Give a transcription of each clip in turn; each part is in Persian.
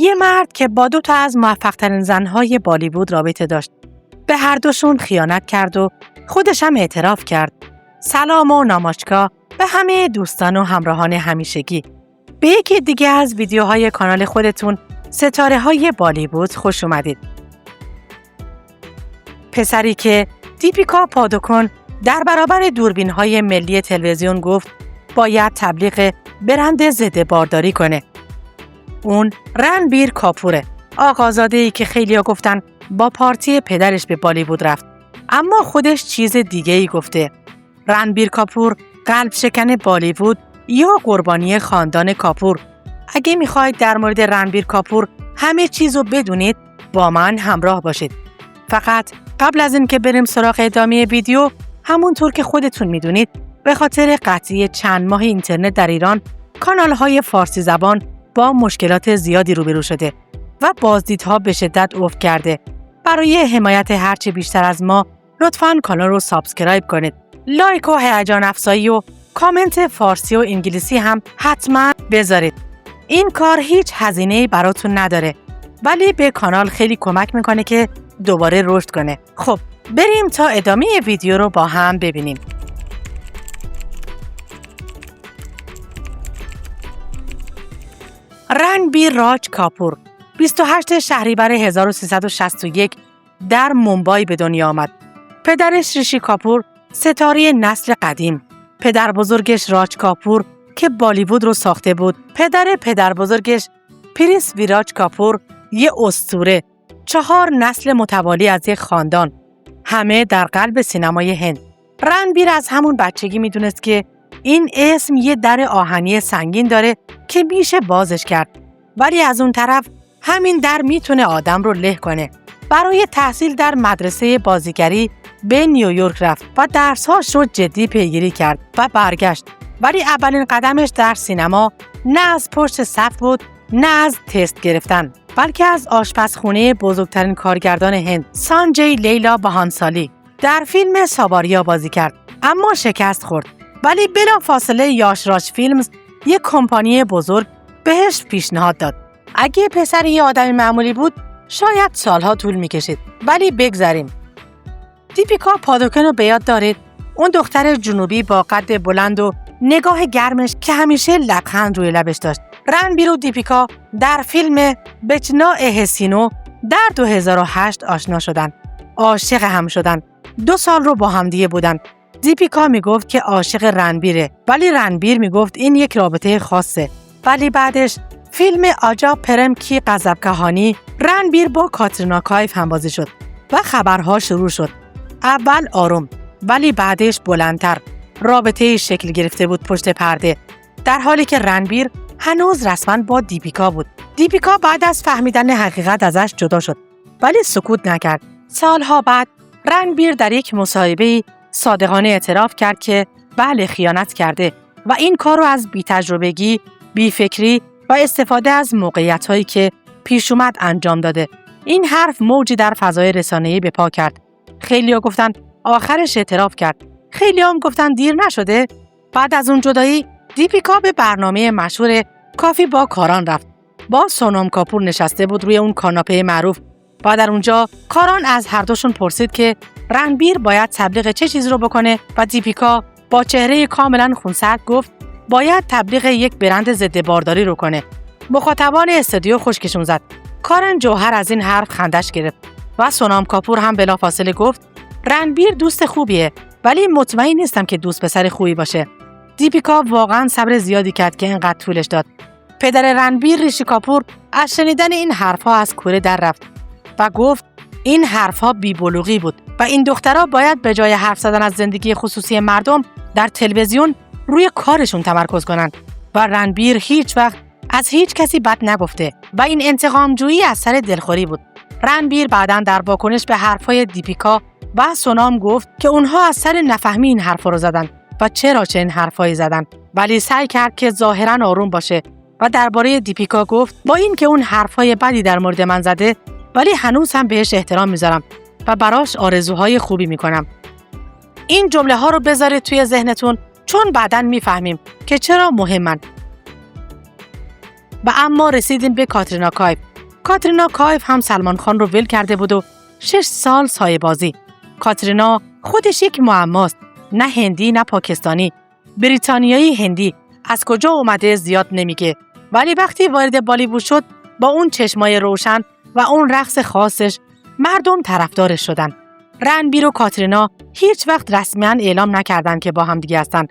یه مرد که با 2 از موفق‌ترین زن‌های بالیوود رابطه داشت. به هر دوشون خیانت کرد و خودش هم اعتراف کرد. سلام و ناماشکا به همه دوستان و همراهان همیشگی. به یکی دیگه از ویدیوهای کانال خودتون ستاره‌های بالیوود خوش اومدید. پسری که دیپیکا پادوکون در برابر دوربین‌های ملی تلویزیون گفت باید تبلیغ برند ضد بارداری کنه. اون رنبیر کاپوره، آقازاده‌ای که خیلیا گفتن با پارتی پدرش به بالیوود رفت، اما خودش چیز دیگه‌ای گفته. رنبیر کاپور قلب شکن بالیوود یا قربانی خاندان کاپور. اگه میخواید در مورد رنبیر کاپور همه چیزو بدونید با من همراه باشید. فقط قبل از این که بریم سراغ ادامه ویدیو، همونطور که خودتون میدونید به خاطر قطعی چند ماه اینترنت در ایران کانال‌های فارسی زبان با مشکلات زیادی روبرو شده و بازدیدها به شدت افت کرده. برای حمایت هرچه بیشتر از ما لطفاً کانال رو سابسکرایب کنید. لایک و هیجان افزایی و کامنت فارسی و انگلیسی هم حتما بذارید. این کار هیچ هزینه‌ای براتون نداره، ولی به کانال خیلی کمک میکنه که دوباره رشد کنه. خب بریم تا ادامه ویدیو رو با هم ببینیم. رنبیر راج کاپور 28 شهریور 1361 در مومبای به دنیا آمد. پدرش ریشی کاپور ستاره نسل قدیم، پدر بزرگش راج کاپور که بالیوود رو ساخته بود، پدر بزرگش پریس ویراج کاپور یه اسطوره، 4 نسل متوالی از یک خاندان، همه در قلب سینمای هند. رنبیر از همون بچگی میدونست که این اسم یه در آهنی سنگین داره که میشه بازش کرد، ولی از اون طرف همین در میتونه آدم رو له کنه. برای تحصیل در مدرسه بازیگری به نیویورک رفت و درسهاش رو جدی پیگیری کرد و برگشت، ولی اولین قدمش در سینما نه از پشت صف بود نه از تست گرفتن، بلکه از آشپزخونه بزرگترین کارگردان هند سانجی لیلا بهانسالی در فیلم ساواریا بازی کرد، اما شکست خورد. ولی بلافاصله یاش راج فیلمز یک کمپانی بزرگ بهش پیشنهاد داد. اگه پسر یه آدم معمولی بود شاید سالها طول میکشید، ولی بگذاریم. دیپیکا پادوکون رو به یاد دارید؟ اون دختر جنوبی با قد بلند و نگاه گرمش که همیشه لبخند روی لبش داشت. رنبیر و دیپیکا در فیلم بچنا احسینو در 2008 آشنا شدن. عاشق هم شدن. 2 سال رو با هم دیگه بودن. دیپیکا میگفت که عاشق رنبیره، ولی رنبیر میگفت این یک رابطه خاصه. ولی بعدش فیلم آجا پرم کی غضب کهانی رنبیر با کاترینا کایف هم بازی شد و خبرها شروع شد. اول آروم ولی بعدش بلندتر. رابطه شکل گرفته بود پشت پرده، در حالی که رنبیر هنوز رسما با دیپیکا بود. دیپیکا بعد از فهمیدن حقیقت ازش جدا شد، ولی سکوت نکرد. سالها بعد رنبیر در یک مصاحبه‌ای صادقانه اعتراف کرد که بله خیانت کرده و این کار رو از بی‌تجربگی، بی‌فکری و استفاده از موقعیت‌هایی که پیش اومد انجام داده. این حرف موجی در فضای رسانه‌ای به پا کرد. خیلی‌ها گفتن آخرش اعتراف کرد. خیلی‌ها هم گفتن دیر نشده. بعد از اون جدایی دیپیکا به برنامه مشهور کافی با کاران رفت. با سونام کاپور نشسته بود روی اون کاناپه معروف و در اونجا کاران از هر دوشون پرسید که رنبیر باید تبلیغ چه چیز رو بکنه و دیپیکا با چهره کاملا خونسرد گفت باید تبلیغ یک برند ضد بارداری رو کنه. مخاطبان استودیو خشکشون زد. کارن جوهر از این حرف خندش گرفت و سونام کاپور هم بلافاصله گفت رنبیر دوست خوبیه، ولی مطمئن نیستم که دوست پسر خوبی باشه. دیپیکا واقعا صبر زیادی کرد که اینقدر طولش داد. پدر رنبیر ریشی کاپور از شنیدن این حرفها از کوره در رفت و گفت این حرفها بی‌بلوغی بود و این دخترها باید به جای حرف زدن از زندگی خصوصی مردم در تلویزیون روی کارشون تمرکز کنند. و رنبیر هیچ وقت از هیچ کسی بد نگفته و این انتقامجویی از سر دلخوری بود. رنبیر بعداً در واکنش به حرفهای دیپیکا و سونام گفت که اونها از سر نفهمی این حرفا رو زدن و چرا چنین حرفایی زدن، ولی سعی کرد که ظاهراً آروم باشه و درباره دیپیکا گفت با این که اون حرفای بدی در مورد من زده، ولی هنوز هم بهش احترام میذارم و براش آرزوهای خوبی میکنم. این جمله ها رو بذارید توی ذهنتون چون بعداً میفهمیم که چرا مهمن. و اما رسیدیم به کاترینا کایف. کاترینا کایف هم سلمان خان رو ول کرده بود و 6 سال سایه بازی. کاترینا خودش یک معماست. نه هندی نه پاکستانی. بریتانیایی هندی. از کجا اومده زیاد نمیگه. ولی وقتی وارد بالیوود شد با اون چشمای روشن و اون رقص خاصش مردم طرفدارش شدن. رنبیر و کاترینا هیچ وقت رسمیاً اعلام نکردن که با هم دیگه هستن.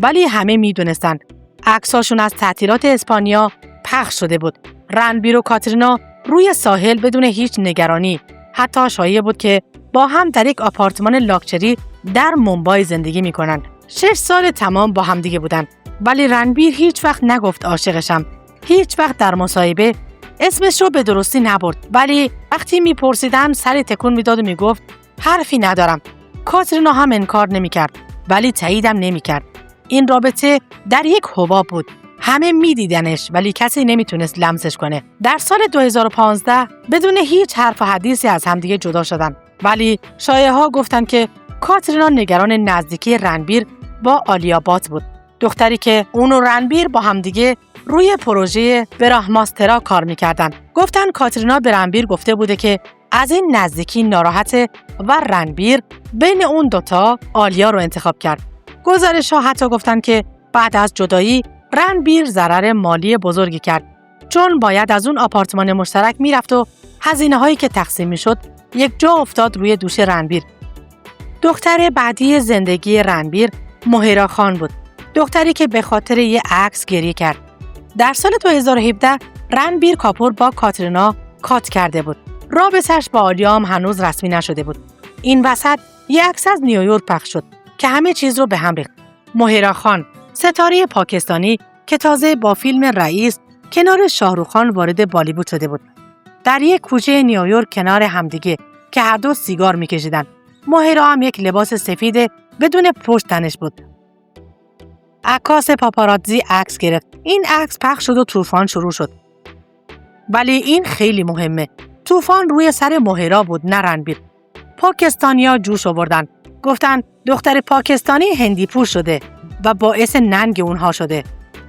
ولی همه میدونستن. عکساشون از تعطیلات اسپانیا پخش شده بود. رنبیر و کاترینا روی ساحل بدون هیچ نگرانی. حتی شایع بود که با هم در یک آپارتمان لاکچری در مومبای زندگی میکنن. 6 سال تمام با هم دیگه بودن. ولی رنبیر هیچ وقت نگفت عاشقشم. هیچ وقت در مصاحبه اسمش رو به درستی نبرد. ولی وقتی میپرسیدن سری تکون میداد و میگفت حرفی ندارم. کاترینا هم انکار نمیکرد ولی تاییدم نمیکرد. این رابطه در یک حباب بود. همه میدیدنش ولی کسی نمیتونست لمسش کنه. در سال 2015 بدون هیچ حرف و حدیثی از همدیگه جدا شدن. ولی شایعه‌ها گفتن که کاترینا نگران نزدیکی رنبیر با آلیا بات بود. دختری که اون و رنبیر با همدیگه روی پروژه براهماسترا کار میکردن. گفتن کاترینا به رنبیر گفته بوده که از این نزدیکی ناراحته و رنبیر بین اون دوتا آلیا رو انتخاب کرد. گزارش‌ها حتی گفتن که بعد از جدایی رنبیر ضرر مالی بزرگی کرد چون باید از اون آپارتمان مشترک میرفت و هزینه‌هایی که تقسیم میشد یک جا افتاد روی دوش رنبیر. دختر بعدی زندگی رنبیر مهیرا خان بود. دختری که به خاطر یه عکس گریه کرد. در سال 2017 رنبیر کاپور با کاترینا کات کرده بود. رابطه‌اش با آلیا هم هنوز رسمی نشده بود. این وسط یه عکس از نیویورک پخش شد که همه چیز رو به هم ریخت. مهیرا خان، ستاره پاکستانی که تازه با فیلم رئیس کنار شاهرخ خان وارد بالیوود شده بود. در یک کوچه نیویورک کنار همدیگه که هر دو سیگار می‌کشیدن. مهیرا هم یک لباس سفید بدون پشت تنش بود. عکاس پاپاراتزی عکس گرفت. این عکس پخش شد و طوفان شروع شد. ولی این خیلی مهمه. طوفان روی سر مهیرا بود نه رنبیر. پاکستانیا جوش آوردن. گفتن دختر پاکستانی هندی پوش شده و باعث ننگ اونها شده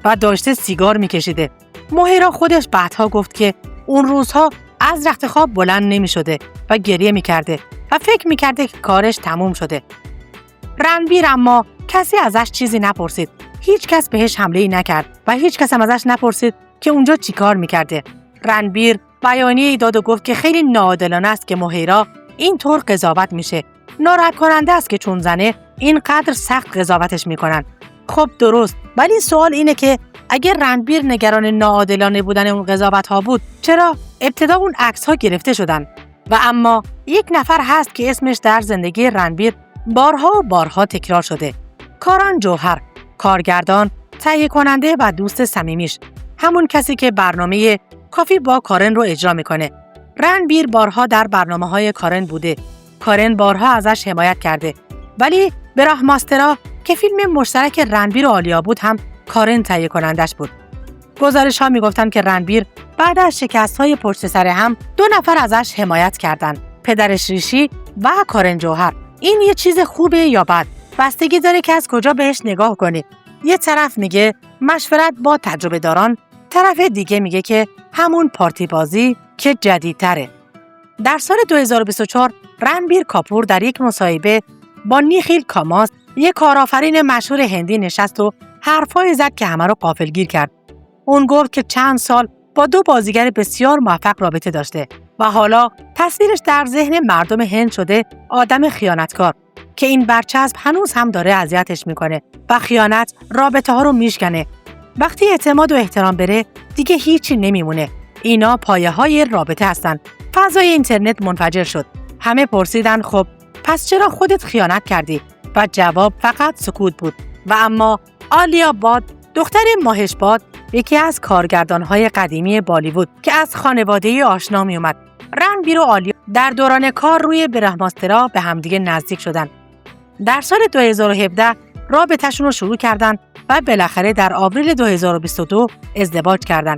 و داشته سیگار میکشیده. مهیرا خودش بعدها گفت که اون روزها از رخت خواب بلند نمی شده و گریه میکرده و فکر میکرده که کارش تموم شده. رنبیر اما کسی ازش چیزی نپرسید. هیچ کس بهش حمله‌ای نکرد و هیچ کس هم ازش نپرسید که اونجا چی کار میکرده. رنبیر بیانیه‌ای داد و گفت که خیلی ناعادلانه است که مهیرا اینطور قضاوت میشه. ناراحت کننده است که چون زنه اینقدر سخت قضاوتش میکنن. خب درست، ولی سوال اینه که اگر رنبیر نگران ناعادلانه بودن اون قضاوت‌ها بود، چرا ابتدا اون عکس‌ها گرفته شدن؟ و اما یک نفر هست که اسمش در زندگی رنبیر بارها و بارها تکرار شده. کاران جوهر، کارگردان، تهیه کننده و دوست صمیمیش. همون کسی که برنامه کافی با کارن رو اجرا میکنه. رنبیر بارها در برنامه‌های کارن بوده. کارن بارها ازش حمایت کرده. ولی براهماسترا که فیلم مشترک رنبیر و آلیا بود هم کارن تهیه کنندش بود. گزارش‌ها میگفتن که رنبیر بعد از شکست‌های پشت سر هم 2 نفر ازش حمایت کردن. پدرش ریشی و کارن جوهر. این یه چیز خوبه یا بد؟ بستگی داره که از کجا بهش نگاه کنی. یه طرف میگه مشورت با تجربه داران، طرف دیگه میگه که همون پارتی بازی که جدیدتره. در سال 2024 رنبیر کاپور در یک مصاحبه با نیخیل کاماس، یک کارآفرین مشهور هندی نشست و حرفای زد که همه رو غافلگیر کرد. اون گفت که چند سال با 2 بازیگر بسیار موفق رابطه داشته و حالا تصویرش در ذهن مردم هند شده آدم خیانتکار که این برچسب هنوز هم داره اذیتش میکنه و خیانت رابطه ها رو میشکنه. وقتی اعتماد و احترام بره دیگه هیچی نمیمونه. اینا پایه های رابطه هستن. فضای اینترنت منفجر شد. همه پرسیدن خب پس چرا خودت خیانت کردی؟ و جواب فقط سکوت بود. و اما آلیا بات، دختر ماهش بات، یکی از کارگردان‌های قدیمی بالیوود که از خانواده آشنا می اومد. رنبیر و آلیا در دوران کار روی براهماسترا به همدیگه نزدیک شدن. در سال 2017 رابطه‌شون رو شروع کردن و بالاخره در آوریل 2022 ازدواج کردن.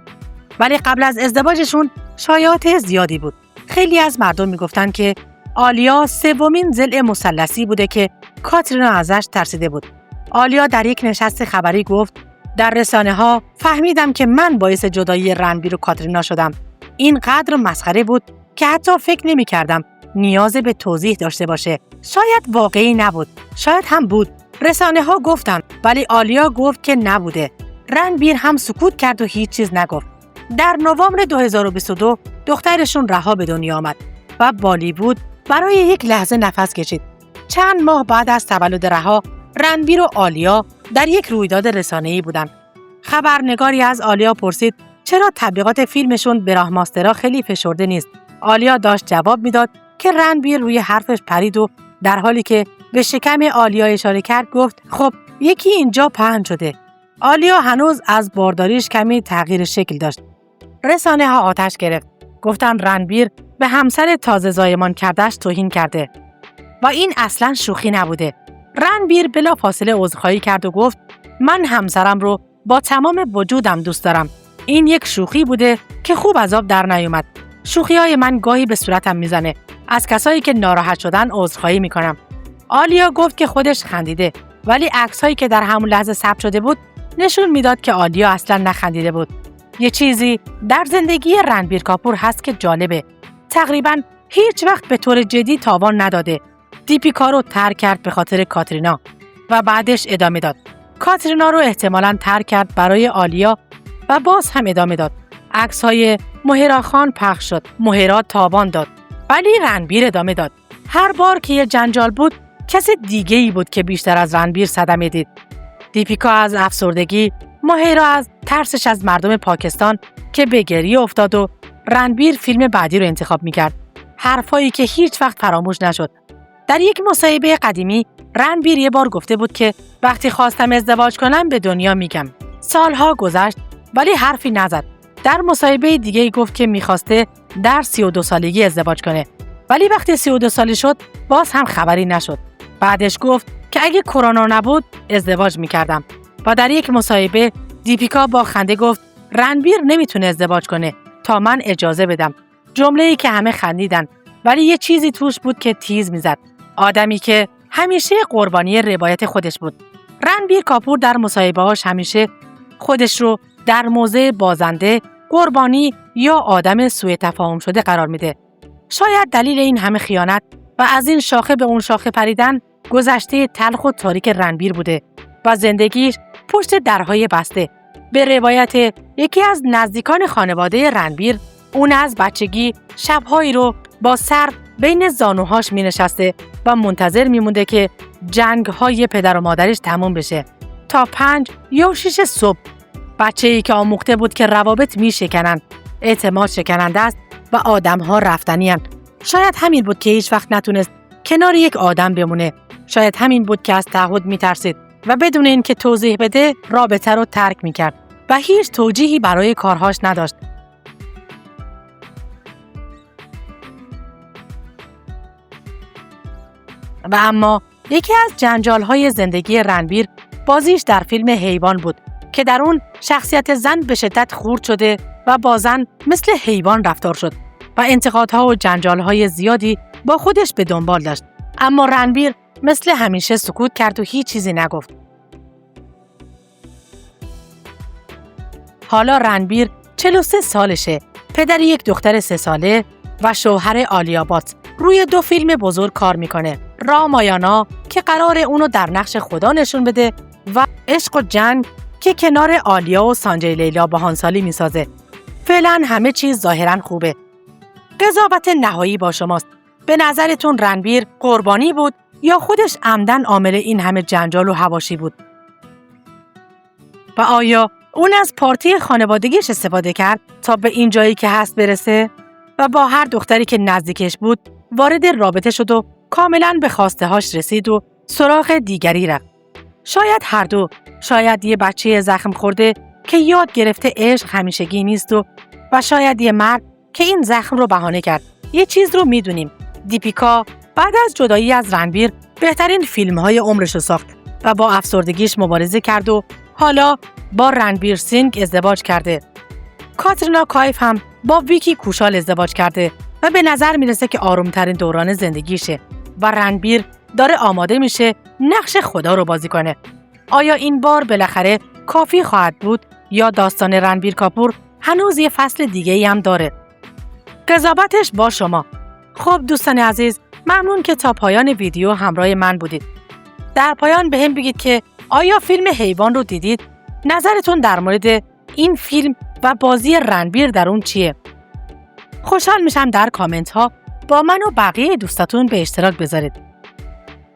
ولی قبل از ازدواجشون شایعات زیادی بود. خیلی از مردم میگفتن که آلیا 3مین ضلع مثلثی بوده که کاترینا ازش ترسیده بود. آلیا در یک نشست خبری گفت در رسانه‌ها فهمیدم که من باعث جدایی رنبیر و کاترینا شدم. اینقدر مسخره بود که حتی فکر نمی‌کردم نیاز به توضیح داشته باشه. شاید واقعی نبود، شاید هم بود. رسانه‌ها گفتن، ولی آلیا گفت که نبوده. رنبیر هم سکوت کرد و هیچ چیز نگفت. در نوامبر 2022 دخترشون رها به دنیا آمد و بالیوود برای یک لحظه نفس کشید. چند ماه بعد از تولد رها، رنبیر و آلیا در یک رویداد رسانه‌ای بودند. خبرنگاری از آلیا پرسید چرا تبلیغات فیلمشون به راه ماسترا خیلی فشرده نیست. آلیا داشت جواب میداد که رنبیر روی حرفش پرید و در حالی که به شکم آلیا اشاره کرد گفت خب یکی اینجا پهن شده. آلیا هنوز از بارداریش کمی تغییر شکل داشت. رسانه‌ها آتش گرفت. گفتن رنبیر به همسر تازه زایمان کرده‌اش توهین کرده و این اصلاً شوخی نبوده. رنبیر بلافاصله عذرخواهی کرد و گفت من همسرم رو با تمام وجودم دوست دارم. این یک شوخی بوده که خوب از آب در نیومد. شوخی‌های من گاهی به صورتم میزنه. از کسایی که ناراحت شدن عذرخواهی میکنم. آلیا گفت که خودش خندیده، ولی عکس‌هایی که در همون لحظه ثبت شده بود نشون میداد که آلیا اصلاً نخندیده بود. یه چیزی در زندگی رنبیر کاپور هست که جالبه. تقریباً هیچ وقت به طور جدی تاوان نداده. دیپیکا رو ترک کرد به خاطر کاترینا و بعدش ادامه داد. کاترینا رو احتمالاً ترک کرد برای آلیا و باز هم ادامه داد. عکس‌های مهرا خان پخش شد. مهرا تاوان داد. ولی رنبیر ادامه داد. هر بار که یه جنجال بود، کسی دیگه‌ای بود که بیشتر از رنبیر صدمه دید. دیپیکا از افسردگی، مهرا از ترسش از مردم پاکستان که به گریه افتاد و رنبیر فیلم بعدی رو انتخاب می‌کرد. حرفایی که هیچ وقت فراموش نشد. در یک مصاحبه قدیمی رنبیر یه بار گفته بود که وقتی خواستم ازدواج کنم به دنیا میگم. سالها گذشت ولی حرفی نزد. در مصاحبه دیگه‌ای گفت که می‌خواسته در 32 سالگی ازدواج کنه. ولی وقتی 32 ساله شد باز هم خبری نشد. بعدش گفت که اگه کرونا نبود ازدواج می‌کردم. و در یک مصاحبه دیپیکا با خنده گفت رنبیر نمیتونه ازدواج کنه تا من اجازه بدم. جمله‌ای که همه خندیدن، ولی یه چیزی توش بود که تیز میزد. آدمی که همیشه قربانی روایت خودش بود. رنبیر کاپور در مصاحبه‌هاش همیشه خودش رو در موضع بازنده، قربانی یا آدم سوء تفاهم شده قرار میده. شاید دلیل این همه خیانت و از این شاخه به اون شاخه پریدن گذشته تلخ و تاریک رنبیر بوده و زندگیش پشت درهای بسته. به روایت یکی از نزدیکان خانواده رنبیر، اون از بچگی شب‌هایی رو با سر بین زانوهاش می‌نشسته و منتظر می‌مونده که جنگ‌های پدر و مادرش تموم بشه تا 5 یا 6 صبح. بچه‌ای که آموخته بود که روابط می‌شکنن، اعتماد شکننده است و آدم‌ها رفتنی‌اند. شاید همین بود که هیچ وقت نتونست کنار یک آدم بمونه. شاید همین بود که از تعهد می‌ترسید و بدون اینکه توضیح بده رابطه رو ترک می‌کرد و هیچ توجیهی برای کارهاش نداشت. و اما یکی از جنجال‌های زندگی رنبیر بازیش در فیلم حیوان بود که در اون شخصیت زن به شدت خورد شده و با زن مثل حیوان رفتار شد و انتقادها و جنجال‌های زیادی با خودش به دنبال داشت. اما رنبیر مثل همیشه سکوت کرد و هیچ چیزی نگفت. حالا رنبیر 43 سالشه، پدر یک دختر 3 ساله و شوهر آلیا بات. روی 2 فیلم بزرگ کار میکنه. رامایانا که قراره اونو در نقش خدا نشون بده و عشق و جنگ که کنار آلیا و سانجی لیلا باهانسالی میسازه. فعلا همه چیز ظاهرا خوبه. قضاوت نهایی با شماست. به نظرتون رنبیر قربانی بود یا خودش عمدن عامل این همه جنجال و حواشی بود؟ و آیا اون از پارتی خانوادگیش استفاده کرد تا به این جایی که هست برسه و با هر دختری که نزدیکش بود وارد رابطه شد و کاملاً به خواسته هاش رسید و سراغ دیگری رفت؟ شاید هر دو. شاید یه بچه زخم خورده که یاد گرفته عشق همیشگی نیست و شاید یه مرد که این زخم رو بهانه کرد. یه چیز رو میدونیم. دیپیکا بعد از جدایی از رنبیر بهترین فیلم‌های عمرش رو ساخت و با افسردگیش مبارزه کرد و حالا با رنبیر سینگ ازدواج کرده. کاترینا کایف هم با ویکی کوشال ازدواج کرده و به نظر میرسه که آرومترین دوران زندگیشه و رنبیر داره آماده میشه نقش خدا رو بازی کنه. آیا این بار بالاخره کافی خواهد بود یا داستان رنبیر کاپور هنوز یه فصل دیگه‌ای هم داره؟ قضاوتش با شما. خب دوستان عزیز، ممنون که تا پایان ویدیو همراه من بودید. در پایان به هم بگید که آیا فیلم حیوان رو دیدید؟ نظرتون در مورد این فیلم و بازی رنبیر در اون چیه؟ خوشحال میشم در کامنت ها با من و بقیه دوستاتون به اشتراک بذارید.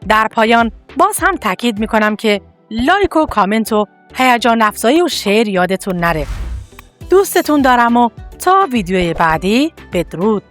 در پایان باز هم تاکید میکنم که لایک و کامنت و هیجان افزایی و شیر یادتون نره. دوستتون دارم و تا ویدیوی بعدی بدرود.